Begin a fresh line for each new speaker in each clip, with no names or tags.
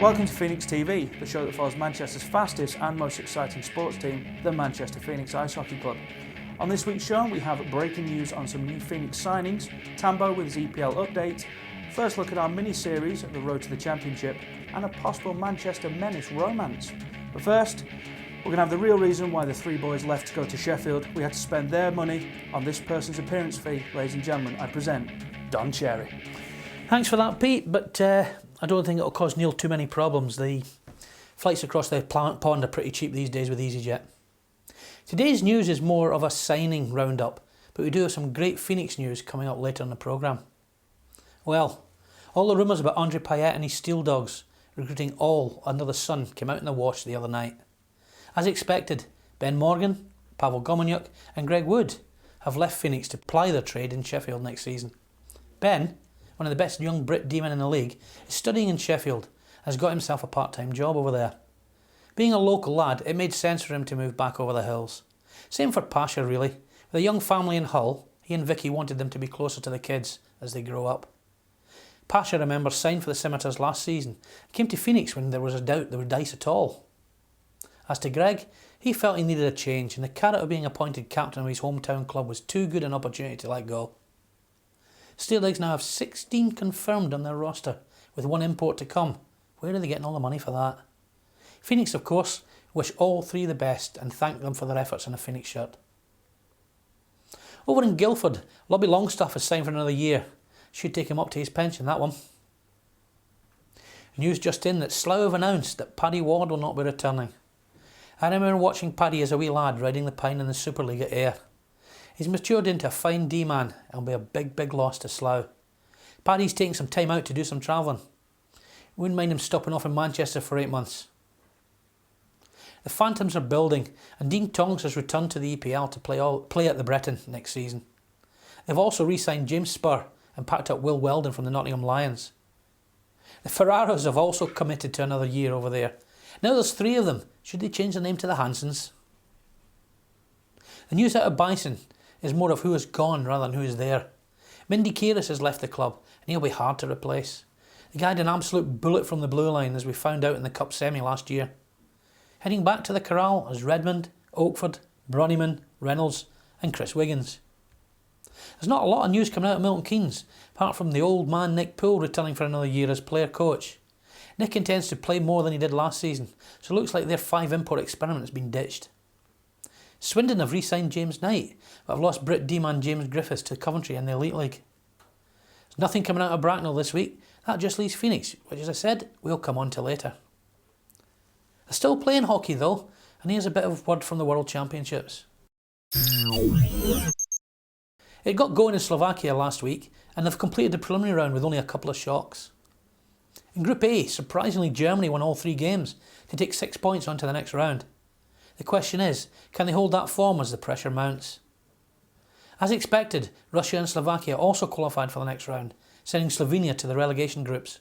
Welcome to Phoenix TV, the show that follows Manchester's fastest and most exciting sports team, the Manchester Phoenix Ice Hockey Club. On this week's show, we have breaking news on some new Phoenix signings, Tambo with his EPL update, first look at our mini-series, The Road to the Championship, and a possible Manchester Menace romance. But first, we're going to have the real reason why the three boys left to go to Sheffield. We had to spend their money on this person's appearance fee. Ladies and gentlemen, I present Don Cherry.
Thanks for that, Pete, but I don't think it'll cause Neil too many problems. The flights across the pond are pretty cheap these days with EasyJet. Today's news is more of a signing roundup, but we do have some great Phoenix news coming up later in the programme. Well, all the rumours about Andre Payet and his Steel Dogs recruiting all under the sun came out in the wash the other night. As expected, Ben Morgan, Pavel Gomeniuk and Greg Wood have left Phoenix to ply their trade in Sheffield next season. Ben, one of the best young Brit D-men in the league, is studying in Sheffield and has got himself a part-time job over there. Being a local lad, it made sense for him to move back over the hills. Same for Pasha really. With a young family in Hull, he and Vicky wanted them to be closer to the kids as they grow up. Pasha, remember, signed for the Scimitars last season and came to Phoenix when there was a doubt there were dice at all. As to Greg, he felt he needed a change and the carrot of being appointed captain of his hometown club was too good an opportunity to let go. Steel Dogs now have 16 confirmed on their roster, with one import to come. Where are they getting all the money for that? Phoenix, of course, wish all three the best and thank them for their efforts in a Phoenix shirt. Over in Guildford, Lobby Longstaff has signed for another year. Should take him up to his pension, that one. News just in that Slough have announced that Paddy Ward will not be returning. I remember watching Paddy as a wee lad riding the pine in the Super League at Ayr. He's matured into a fine D-man and will be a big loss to Slough. Paddy's taking some time out to do some travelling. Wouldn't mind him stopping off in Manchester for 8 months. The Phantoms are building and Dean Tonks has returned to the EPL to play at the Breton next season. They've also re-signed James Spurr and packed up Will Weldon from the Nottingham Lions. The Ferraros have also committed to another year over there. Now there's 3 of them. Should they change the name to the Hansons? The news out of Bison is more of who is gone rather than who is there. Mindy Keiris has left the club and he'll be hard to replace. The guy had an absolute bullet from the blue line as we found out in the Cup semi last year. Heading back to the corral is Redmond, Oakford, Bronyman, Reynolds and Chris Wiggins. There's not a lot of news coming out of Milton Keynes, apart from the old man Nick Poole returning for another year as player coach. Nick intends to play more than he did last season, so it looks like their 5 import experiment has been ditched. Swindon have re-signed James Knight, but have lost Brit D-man James Griffiths to Coventry in the Elite League. There's nothing coming out of Bracknell this week. That just leaves Phoenix, which, as I said, we'll come on to later. They're still playing hockey though, and here's a bit of word from the World Championships. It got going in Slovakia last week, and they've completed the preliminary round with only a couple of shocks. In Group A, surprisingly Germany won all 3 games to take 6 points on to the next round. The question is, can they hold that form as the pressure mounts? As expected, Russia and Slovakia also qualified for the next round, sending Slovenia to the relegation groups.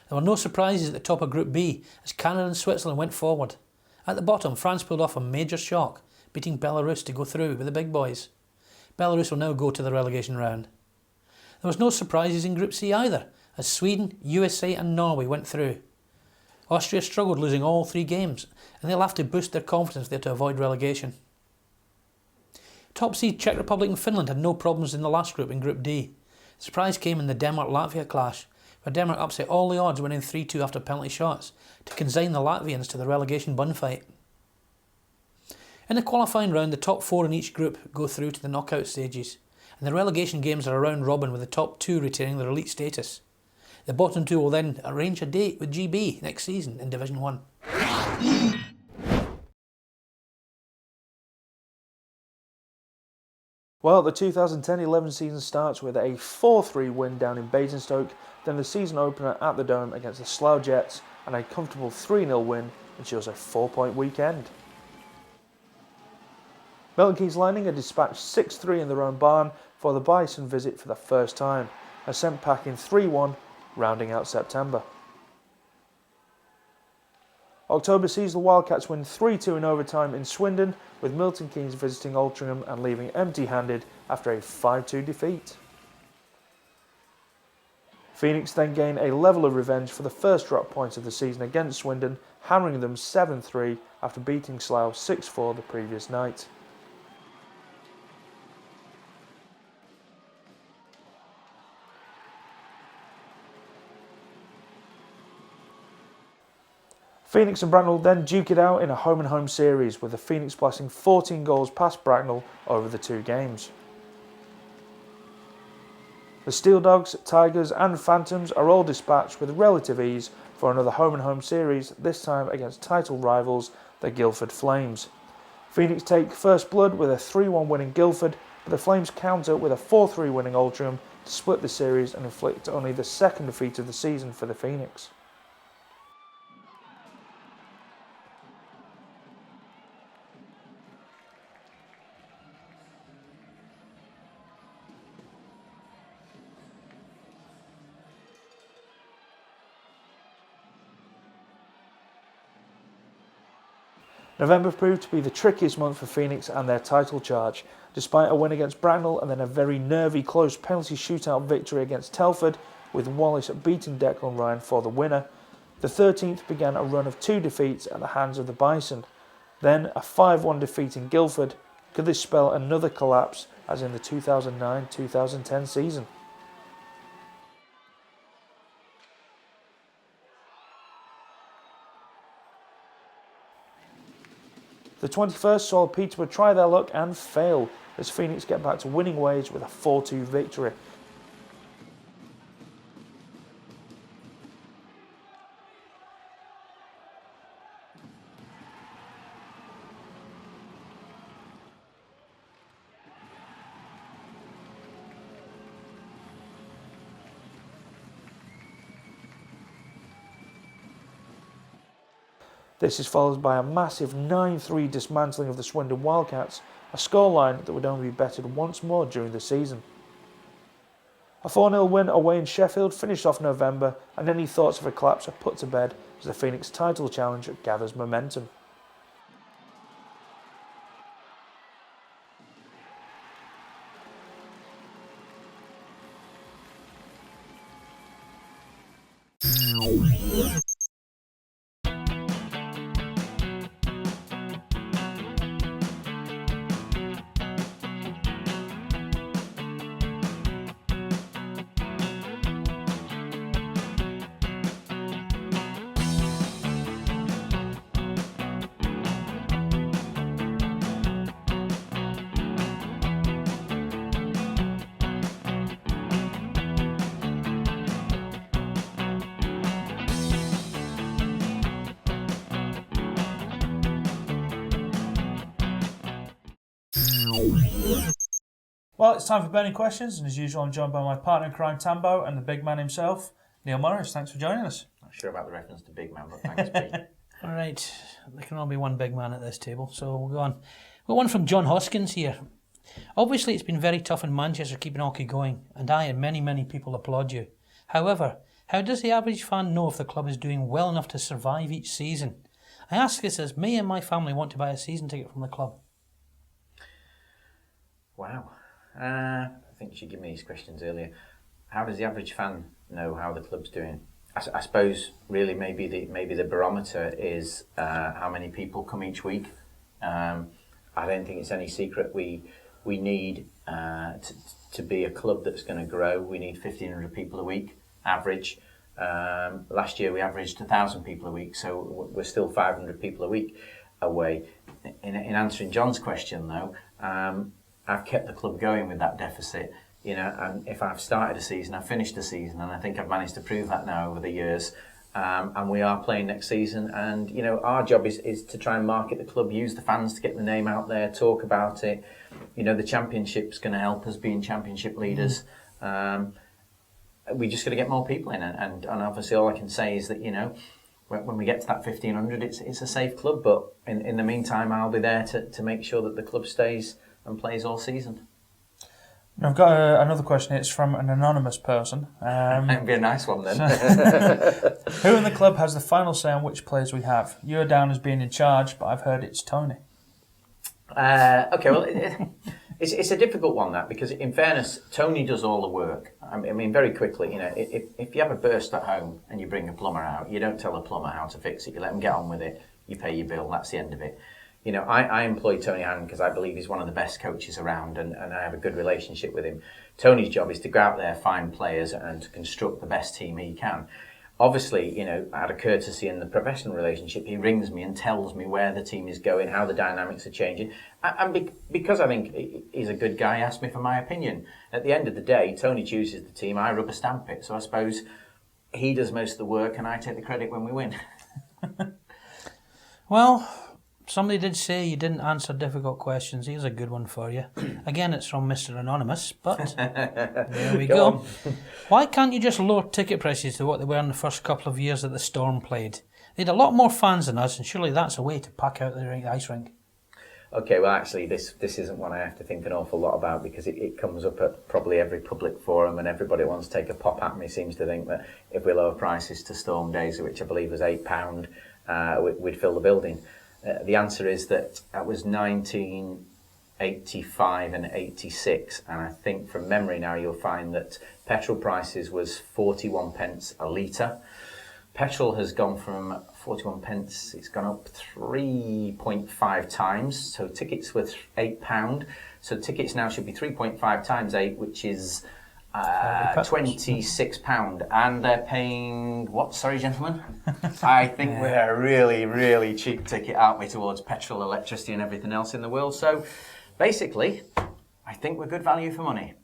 There were no surprises at the top of Group B as Canada and Switzerland went forward. At the bottom, France pulled off a major shock, beating Belarus to go through with the big boys. Belarus will now go to the relegation round. There was no surprises in Group C either, as Sweden, USA and Norway went through. Austria struggled, losing all 3 games, and they'll have to boost their confidence there to avoid relegation. Top seed Czech Republic and Finland had no problems in the last group in Group D. The surprise came in the Denmark-Latvia clash, where Denmark upset all the odds, winning 3-2 after penalty shots to consign the Latvians to the relegation bun fight. In the qualifying round, the top 4 in each group go through to the knockout stages, and the relegation games are a round robin with the top 2 retaining their elite status. The bottom 2 will then arrange a date with GB next season in Division 1.
Well, the 2010-11 season starts with a 4-3 win down in Basingstoke, then the season opener at the Dome against the Slough Jets, and a comfortable 3-0 win ensures a 4-point weekend. Milton Keynes Lightning are dispatched 6-3 in their own barn for the Bison visit for the first time, and sent packing 3-1, rounding out September. October sees the Wildcats win 3-2 in overtime in Swindon, with Milton Keynes visiting Altrincham and leaving empty-handed after a 5-2 defeat. Phoenix then gain a level of revenge for the first drop point of the season against Swindon, hammering them 7-3 after beating Slough 6-4 the previous night. Phoenix and Bracknell then duke it out in a home-and-home series, with the Phoenix blasting 14 goals past Bracknell over the 2 games. The Steel Dogs, Tigers and Phantoms are all dispatched with relative ease for another home-and-home series, this time against title rivals, the Guildford Flames. Phoenix take first blood with a 3-1 win in Guildford, but the Flames counter with a 4-3 win in Altrincham to split the series and inflict only the second defeat of the season for the Phoenix. November proved to be the trickiest month for Phoenix and their title charge. Despite a win against Bracknell and then a very nervy close penalty shootout victory against Telford, with Wallace beating Declan Ryan for the winner, the 13th began a run of 2 defeats at the hands of the Bison. Then a 5-1 defeat in Guildford. Could this spell another collapse as in the 2009-2010 season? The 21st saw Peterborough try their luck and fail as Phoenix get back to winning ways with a 4-2 victory. This is followed by a massive 9-3 dismantling of the Swindon Wildcats, a scoreline that would only be bettered once more during the season. A 4-0 win away in Sheffield finished off November, and any thoughts of a collapse are put to bed as the Phoenix title challenge gathers momentum. Well, it's time for burning questions, and as usual, I'm joined by my partner in crime, Tambo, and the big man himself, Neil Morris. Thanks for joining us.
Not sure about the reference to big man, but thanks, Pete.
All right, there can only be one big man at this table, so we'll go on. We've got one from John Hoskins here. Obviously, it's been very tough in Manchester keeping hockey going, and I and many people applaud you. However, how does the average fan know if the club is doing well enough to survive each season? I ask this as me and my family want to buy a season ticket from the club.
Wow. I think you should give me these questions earlier. How does the average fan know how the club's doing? I suppose really maybe the barometer is how many people come each week. I don't think it's any secret we need to be a club that's going to grow. We need 1,500 people a week average. Last year we averaged 1,000 people a week, so we're still 500 people a week away. In answering John's question though, I've kept the club going with that deficit, and if I've started a season, I've finished a season, and I think I've managed to prove that now over the years. And we are playing next season, and our job is to try and market the club, use the fans to get the name out there, talk about it. The championship's going to help us being championship leaders. We just got to get more people in, and obviously all I can say is that when we get to that 1,500, it's a safe club. But in the meantime, I'll be there to make sure that the club stays and plays all season.
I've got another question. It's from an anonymous person.
That'd be a nice one then.
Who in the club has the final say on which players we have? You're down as being in charge, but I've heard it's Tony.
Okay, well, It's a difficult one, that, because in fairness, Tony does all the work. I mean, very quickly, if you have a burst at home and you bring a plumber out, you don't tell a plumber how to fix it. You let them get on with it. You pay your bill. That's the end of it. I employ Tony Hannon because I believe he's one of the best coaches around, and I have a good relationship with him. Tony's job is to go out there, find players, and to construct the best team he can. Obviously, out of courtesy in the professional relationship, he rings me and tells me where the team is going, how the dynamics are changing. And because I think he's a good guy, he asked me for my opinion. At the end of the day, Tony chooses the team, I rubber stamp it. So I suppose he does most of the work and I take the credit when we win.
Well, somebody did say you didn't answer difficult questions. Here's a good one for you. Again, it's from Mr. Anonymous, but there we go. Why can't you just lower ticket prices to what they were in the first couple of years that the Storm played? They had a lot more fans than us, and surely that's a way to pack out the ice rink.
Okay, well, actually, this isn't one I have to think an awful lot about, because it comes up at probably every public forum, and everybody wants to take a pop at me seems to think that if we lower prices to Storm days, which I believe was £8, we'd fill the building. The answer is that was 1985 and 86, and I think from memory now you'll find that petrol prices was 41 pence a litre. Petrol has gone from 41 pence, it's gone up 3.5 times, so tickets were £8, so tickets now should be 3.5 times 8, which is £26, and they're paying what? Sorry, gentlemen. I think we're a really, really cheap ticket, aren't we, towards petrol, electricity, and everything else in the world. So, basically, I think we're good value for money.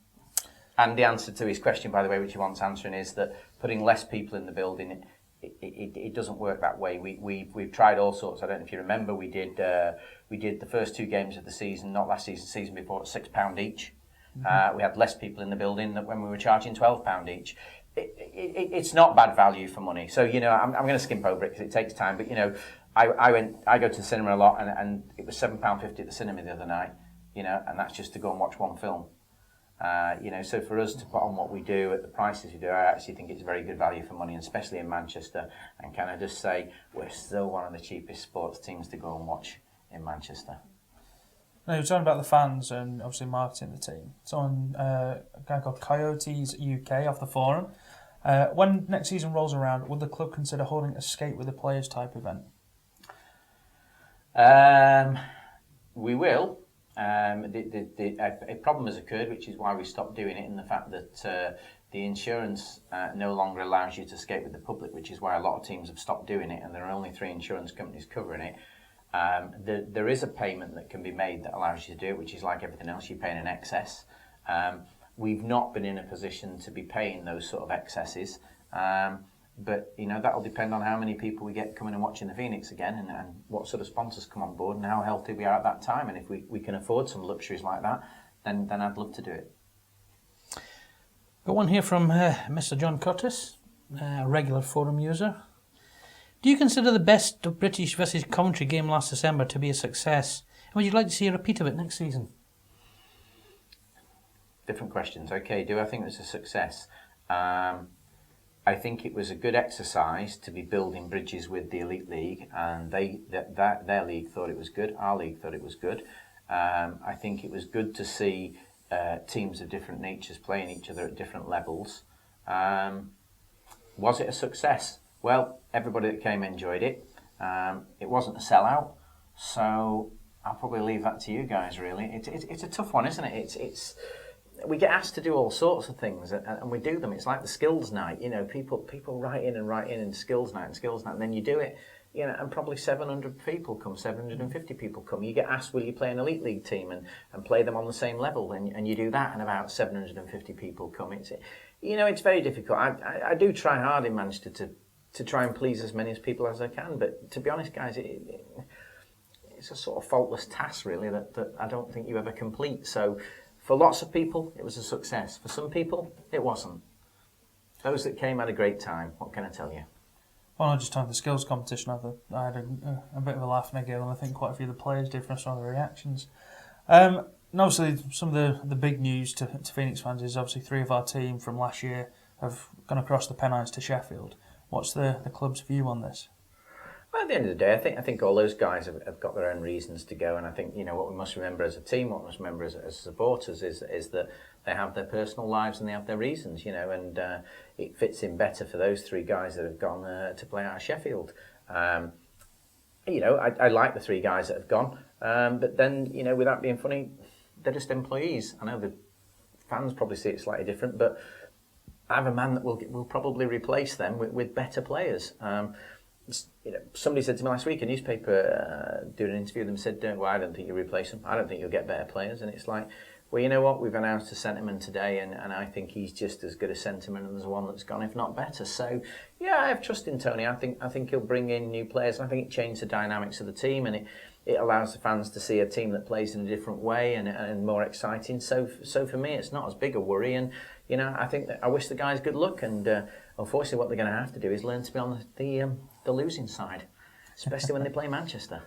And the answer to his question, by the way, which he wants answering, is that putting less people in the building, it doesn't work that way. We've tried all sorts. I don't know if you remember, we did the first 2 games of the season, not last season, season before, at £6 each. We had less people in the building than when we were charging £12 each. It's not bad value for money. So, I'm going to skimp over it because it takes time. But, I go to the cinema a lot, and it was £7.50 at the cinema the other night, and that's just to go and watch one film. So for us to put on what we do at the prices we do, I actually think it's very good value for money, and especially in Manchester. And can I just say, we're still one of the cheapest sports teams to go and watch in Manchester.
Now, you're talking about the fans and obviously marketing the team. It's on a guy called Coyotes UK off the forum. When next season rolls around, would the club consider holding a skate with the players type event?
We will. A problem has occurred, which is why we stopped doing it, in the fact that the insurance no longer allows you to skate with the public, which is why a lot of teams have stopped doing it, and there are only 3 insurance companies covering it. There is a payment that can be made that allows you to do it, which is like everything else, you pay in excess. We've not been in a position to be paying those sort of excesses, but that'll depend on how many people we get coming and watching the Phoenix again, and what sort of sponsors come on board, and how healthy we are at that time. And if we can afford some luxuries like that, then I'd love to do it.
Got one here from Mr. John Curtis, a regular forum user. Do you consider the best of British versus Coventry game last December to be a success? And would you like to see a repeat of it next season?
Different questions. Okay, do I think it was a success? I think it was a good exercise to be building bridges with the Elite League, and their league thought it was good. Our league thought it was good. I think it was good to see teams of different natures playing each other at different levels. Was it a success? Well, everybody that came enjoyed it. It wasn't a sellout, so I'll probably leave that to you guys. Really, it's a tough one, isn't it? We get asked to do all sorts of things, and we do them. It's like the skills night. People write in skills night, and then you do it. And probably 700 people come, 750 people come. You get asked, will you play an Elite League team and play them on the same level? And you do that, and about 750 people come. It's very difficult. I do try hard in Manchester to try and please as many people as I can. But to be honest, guys, it's a sort of faultless task, really, that I don't think you ever complete. So for lots of people, it was a success. For some people, it wasn't. Those that came had a great time. What can I tell you?
Well, I just talked the skills competition. I had a bit of a laugh, Miguel, and I think quite a few of the players did from some of the reactions. And obviously, some of the big news to Phoenix fans is obviously 3 of our team from last year have gone across the Pennines to Sheffield. What's the club's view on this?
Well, at the end of the day, I think all those guys have got their own reasons to go, and I think what we must remember as a team, what we must remember as supporters, is that they have their personal lives and they have their reasons, and it fits in better for those three guys that have gone to play out of Sheffield. I like the three guys that have gone, but then without being funny, they're just employees. I know the fans probably see it slightly different, but I have a man that will probably replace them with better players. Somebody said to me last week, a newspaper doing an interview with them said, well, I don't think you'll replace them. I don't think you'll get better players. And it's like, well, you know what? We've announced a centreman today, and I think he's just as good a centreman as the one that's gone, if not better. So, yeah, I have trust in Tony. I think he'll bring in new players. I think it changed the dynamics of the team, and it allows the fans to see a team that plays in a different way and more exciting. So for me, it's not as big a worry. And I wish the guys good luck. And unfortunately, what they're going to have to do is learn to be on the losing side, especially when they play Manchester.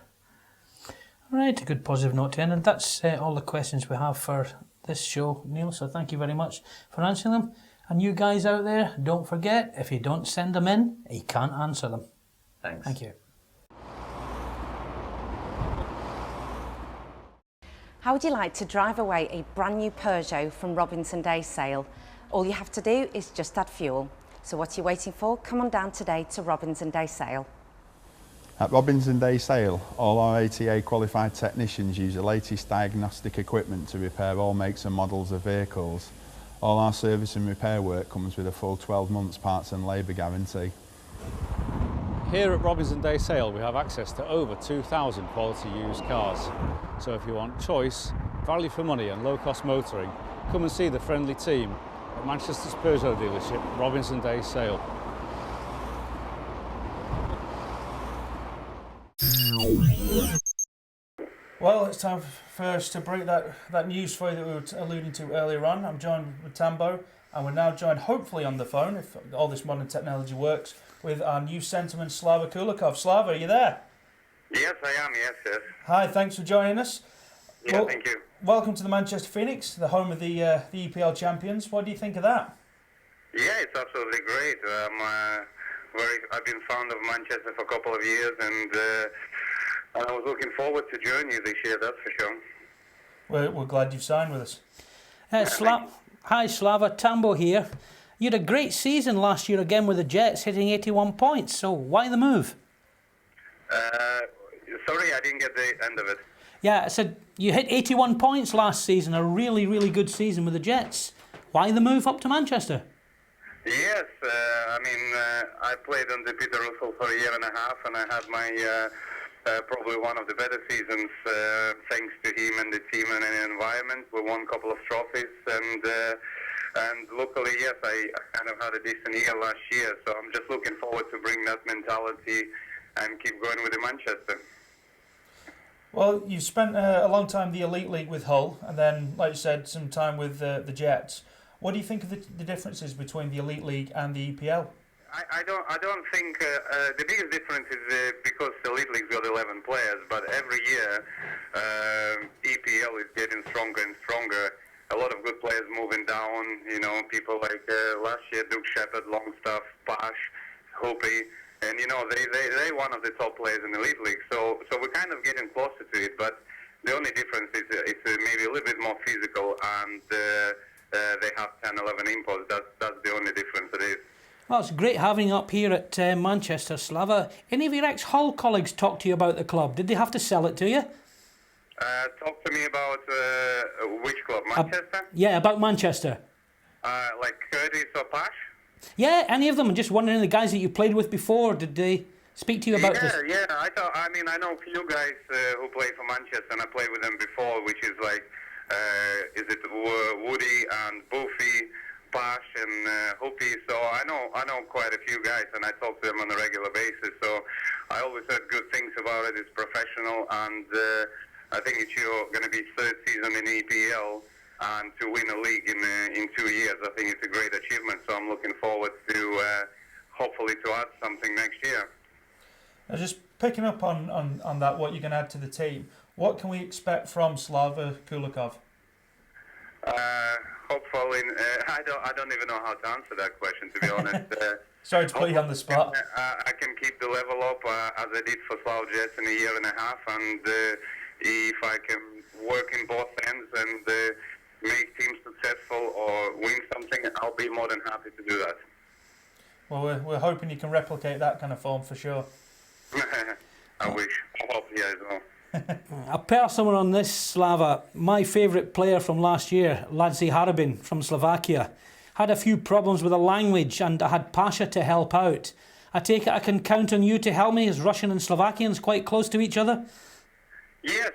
Right, a good positive note to end, and that's all the questions we have for this show, Neil, so thank you very much for answering them. And you guys out there, don't forget, if you don't send them in, he can't answer them.
Thanks.
Thank you.
How would you like to drive away a brand new Peugeot from Robinson Day Sale? All you have to do is just add fuel. So what are you waiting for? Come on down today to Robinson Day Sale.
At Robinson Day Sale, all our ATA qualified technicians use the latest diagnostic equipment to repair all makes and models of vehicles. All our service and repair work comes with a full 12 months parts and labour guarantee.
Here at Robinson Day Sale we have access to over 2,000 quality used cars. So if you want choice, value for money and low cost motoring, come and see the friendly team at Manchester's Peugeot dealership, Robinson Day Sale.
Well, it's time for us to break that news for you that we were alluding to earlier on. I'm joined with Tambo, and we're now joined, hopefully on the phone, if all this modern technology works, with our new centreman, Slava Kulikov. Slava, are you there?
Yes, I am, yes.
Hi, thanks for joining us.
Yeah, thank you.
Welcome to the Manchester Phoenix, the home of the EPL champions. What do you think of that?
Yeah, it's absolutely great. I've been fond of Manchester for a couple of years, and I was looking forward to joining you this year, that's for sure.
We're glad you've signed with us.
Hi Slava, Tambo here. You had a great season last year again with the Jets, hitting 81 points, so why the move?
Sorry, I didn't get the end of it.
Yeah, I said you hit 81 points last season, a really, really good season with the Jets. Why the move up to Manchester?
Yes, I played under Peter Russell for a year and a half, and I had my probably one of the better seasons thanks to him and the team and the environment. We won a couple of trophies, and luckily, yes, I kind of had a decent year last year, so I'm just looking forward to bring that mentality and keep going with the Manchester.
Well, you spent a long time in the Elite League with Hull, and then, like you said, some time with the Jets. What do you think of the differences between the Elite League and the EPL?
I don't think the biggest difference is because the Elite League's got 11 players, but every year EPL is getting stronger and stronger. A lot of good players moving down. People like last year, Duke Shepherd, Longstaff, Pash, Hoopy. And they're one of the top players in the Elite League, so we're kind of getting closer to it. But the only difference is it's maybe a little bit more physical, and they have 10, 11 imports. That's the only difference it is.
Well, it's great having you up here at Manchester, Slava. Any of your ex-Hull colleagues talk to you about the club? Did they have to sell it to you?
Talk to me about which club, Manchester?
Yeah, about Manchester.
Like Curtis or Pash?
Yeah, any of them. I'm just wondering, the guys that you played with before, did they speak to you about this?
Yeah. I know a few guys who play for Manchester, and I played with them before, which is like, is it Woody and Buffy, Pash and Hoopy. So I know quite a few guys, and I talk to them on a regular basis. So I always heard good things about it. It's professional, and I think it's going to be third season in EPL. And to win a league in 2 years, I think it's a great achievement. So I'm looking forward to hopefully to add something next year.
Now, just picking up on that, what you're going to add to the team, what can we expect from Slava Kulikov?
Hopefully, I don't even know how to answer that question, to be honest.
Sorry to put you on the spot.
I can keep the level up as I did for Slough Jets in a year and a half, and if I can work in both ends and make teams successful or win something, I'll be more than happy to do that.
Well, we're hoping you can replicate that kind of form for sure.
I wish. I hope he as well.
A personal one on this, Slava. My favourite player from last year, Laci Harabin from Slovakia, had a few problems with the language, and I had Pasha to help out. I take it I can count on you to help me, as Russian and Slovakian's quite close to each other?
Yes.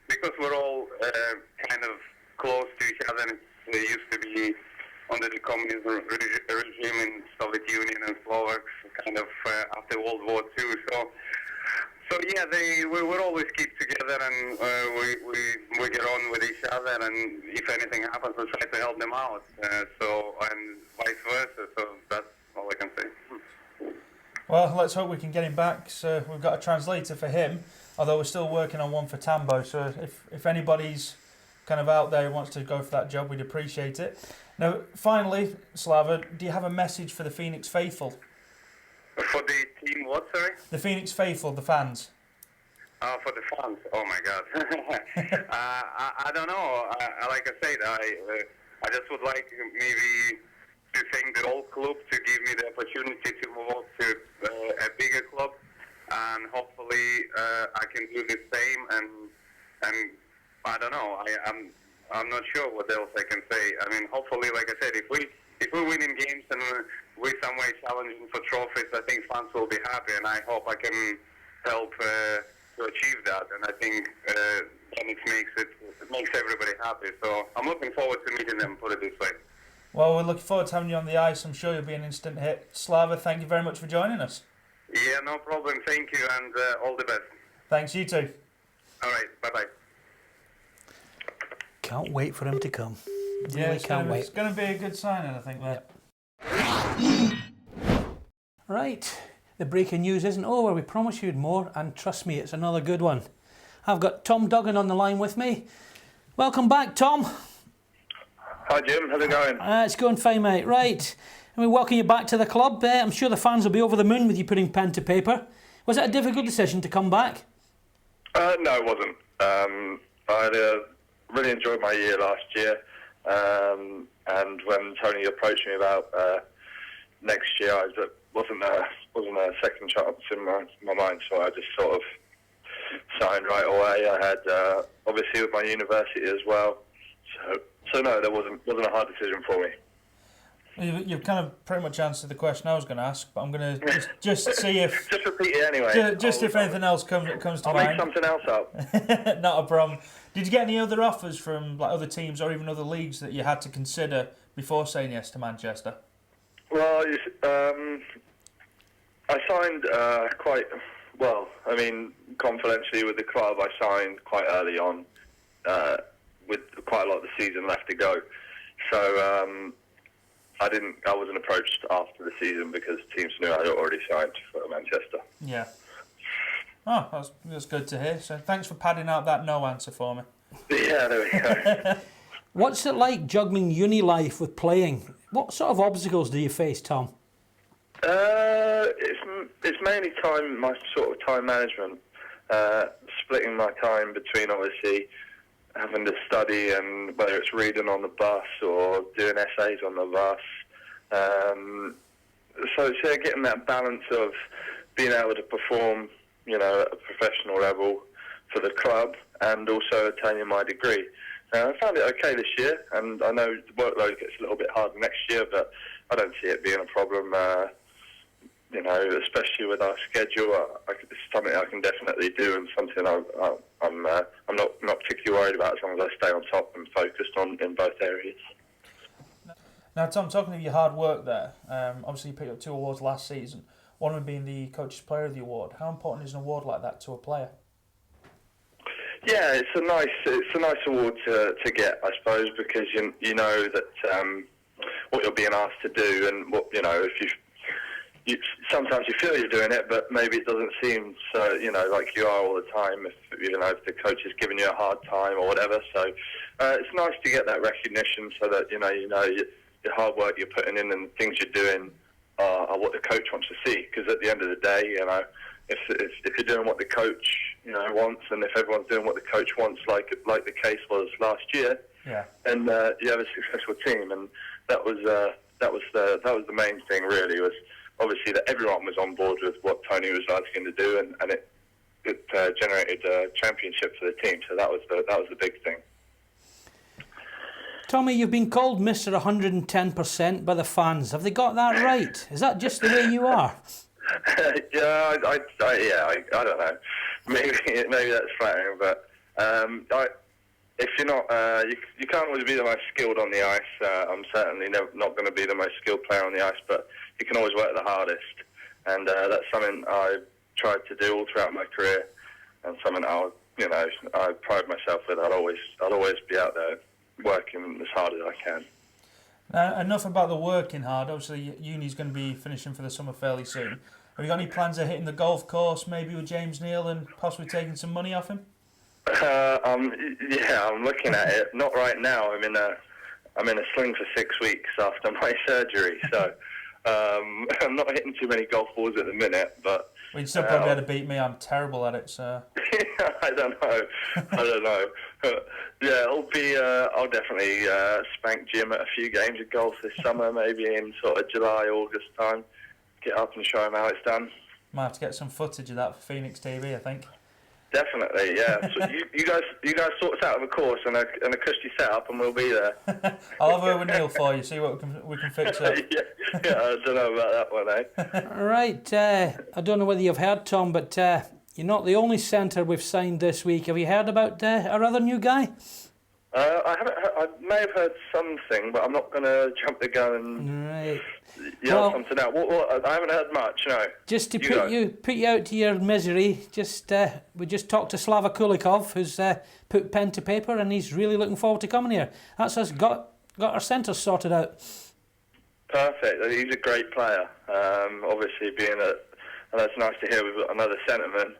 Because we're all kind of close to each other. And it used to be under the communist regime in Soviet Union and Slovaks, kind of after World War II. So yeah, we will always keep together, and we get on with each other, and if anything happens, we try to help them out. And vice versa. So that's all I can say.
Well, let's hope we can get him back. So we've got a translator for him, although we're still working on one for Tambo. So if anybody's kind of out there who wants to go for that job, we'd appreciate it. Now, finally, Slava, do you have a message for the Phoenix faithful?
For the team, what, sorry?
The Phoenix faithful, the fans.
For the fans, oh my God. I don't know. Like I said, I just would like maybe to thank the old club to give me the opportunity to move on to a bigger club, and hopefully I can do the same. And I don't know. I'm not sure what else I can say. I mean, hopefully, like I said, if we win in games and we're some way challenging for trophies, I think fans will be happy, and I hope I can help to achieve that. And I think it makes everybody happy. So I'm looking forward to meeting them, put it this way.
Well, we're looking forward to having you on the ice. I'm sure you'll be an instant hit. Slava, thank you very much for joining us.
Yeah, no problem. Thank you, and all the best.
Thanks, you too.
All right, bye-bye.
Can't wait for him to come.
Yeah,
Really can't wait.
It's going to be a good signing, I think, there.
Right, the breaking news isn't over. We promised you more, and trust me, it's another good one. I've got Tom Duggan on the line with me. Welcome back, Tom.
Hi Jim, how's it going?
It's going fine, mate. Right, and we welcome you back to the club. I'm sure the fans will be over the moon with you putting pen to paper. Was it a difficult decision to come back?
No, it wasn't. I really enjoyed my year last year, and when Tony approached me about next year, it wasn't a second chance in my mind, so I just sort of signed right away. I had obviously with my university as well, so no, there wasn't a hard decision for me.
You've kind of pretty much answered the question I was going to ask, but I'm going to just see if...
just repeat it anyway.
Just if anything else comes to mind.
I'll make something else up.
Not a problem. Did you get any other offers from like other teams or even other leagues that you had to consider before saying yes to Manchester?
Well, I signed quite well. I mean, confidentially with the club, I signed quite early on, with quite a lot of the season left to go. So I wasn't approached after the season because teams knew I'd already signed for Manchester.
Yeah. Oh, that's good to hear. So thanks for padding out that no answer for me.
Yeah, there we go.
What's it like juggling uni life with playing? What sort of obstacles do you face, Tom?
It's mainly my sort of time management, splitting my time between obviously having to study and whether it's reading on the bus or doing essays on the bus. So it's getting that balance of being able to perform, at a professional level for the club and also attaining my degree. I found it okay this year, and I know the workload gets a little bit harder next year, but I don't see it being a problem. Especially with our schedule, it's something I can definitely do, and something I'm not particularly worried about as long as I stay on top and focused in both areas.
Now, Tom, talking of your hard work there, obviously you picked up 2 awards last season. One of them being the Coach's Player of the Award. How important is an award like that to a player?
Yeah, it's a nice award to get, I suppose, because you know that what you're being asked to do, and what if you sometimes you feel you're doing it, but maybe it doesn't seem so like you are all the time. If the coach is giving you a hard time or whatever, so it's nice to get that recognition, so that you know your hard work you're putting in and things you're doing are what the coach wants to see. Because at the end of the day, you know, if you're doing what the coach, you know, wants, and if everyone's doing what the coach wants, like the case was last year, then you have a successful team. And that was the main thing. Really, was obviously that everyone was on board with what Tony was asking to do, and it generated a championship for the team. So that was the big thing.
Tommy, you've been called Mr. 110% by the fans. Have they got that right? Is that just the way you are?
Yeah, I don't know. Maybe that's flattering, but if you're not, you can't always be the most skilled on the ice. I'm certainly not going to be the most skilled player on the ice, but you can always work the hardest, and that's something I've tried to do all throughout my career, and something I pride myself with. I'll always be out there working as hard as I can.
Enough about the working hard. Obviously, uni's going to be finishing for the summer fairly soon. Have you got any plans of hitting the golf course, maybe with James Neal, and possibly taking some money off him?
I'm looking at it. Not right now. I'm in a sling for 6 weeks after my surgery, so I'm not hitting too many golf balls at the minute. But
well, you'd still probably be able to beat me. I'm terrible at it, so.
I don't know. Yeah, I'll definitely spank Jim at a few games of golf this summer, maybe in sort of July, August time. Get up and show him how it's done.
Might have to get some footage of that for Phoenix TV, I think.
Definitely, yeah. So you guys sort us out of a course and a cushy setup, and we'll be there.
I'll have a word with Neil for you. See what we can fix up.
yeah, I don't know about that one, eh?
Right. I don't know whether you've heard, Tom, but you're not the only centre we've signed this week. Have you heard about our other new guy?
I haven't. I may have heard something, but I'm not going to jump the gun and yell something out. What, I haven't heard much. No.
Just to put you out to your misery, we just talked to Slava Kulikov, who's put pen to paper, and he's really looking forward to coming here. That's us got our centres sorted out.
Perfect. He's a great player. Obviously, and that's nice to hear. We've got another centreman.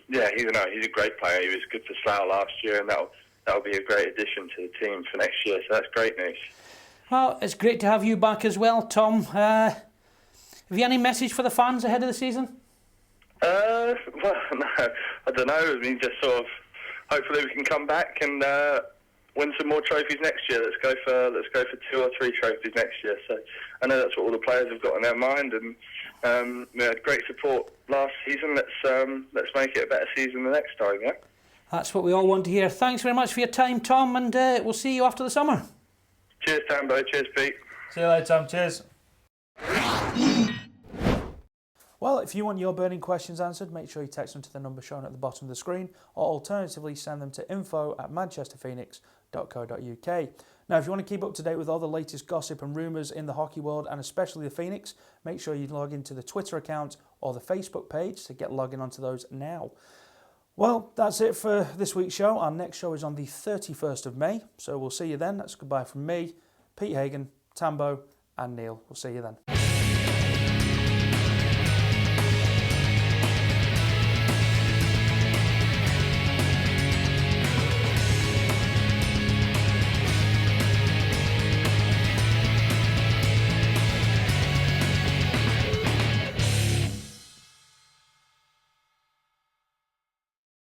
He's a great player. He was good for Slough last year, and that'll be a great addition to the team for next year, so that's great news.
Well, it's great to have you back as well, Tom. Have you any message for the fans ahead of the season?
Well, no, I don't know. I mean, just sort of, hopefully we can come back and win some more trophies next year. Let's go for 2 or 3 trophies next year. So I know that's what all the players have got in their mind, and we had great support last season. Let's make it a better season the next time, yeah?
That's what we all want to hear. Thanks very much for your time, Tom, and we'll see you after the summer.
Cheers, Tambo. Cheers, Pete.
See you later, Tom. Cheers. Well, if you want your burning questions answered, make sure you text them to the number shown at the bottom of the screen, or alternatively send them to info@manchesterphoenix.co.uk. Now, if you want to keep up to date with all the latest gossip and rumours in the hockey world, and especially the Phoenix, make sure you log into the Twitter account or the Facebook page, so get logging onto those now. Well, that's it for this week's show. Our next show is on the 31st of May, so we'll see you then. That's goodbye from me, Pete Hagan, Tambo, and Neil. We'll see you then.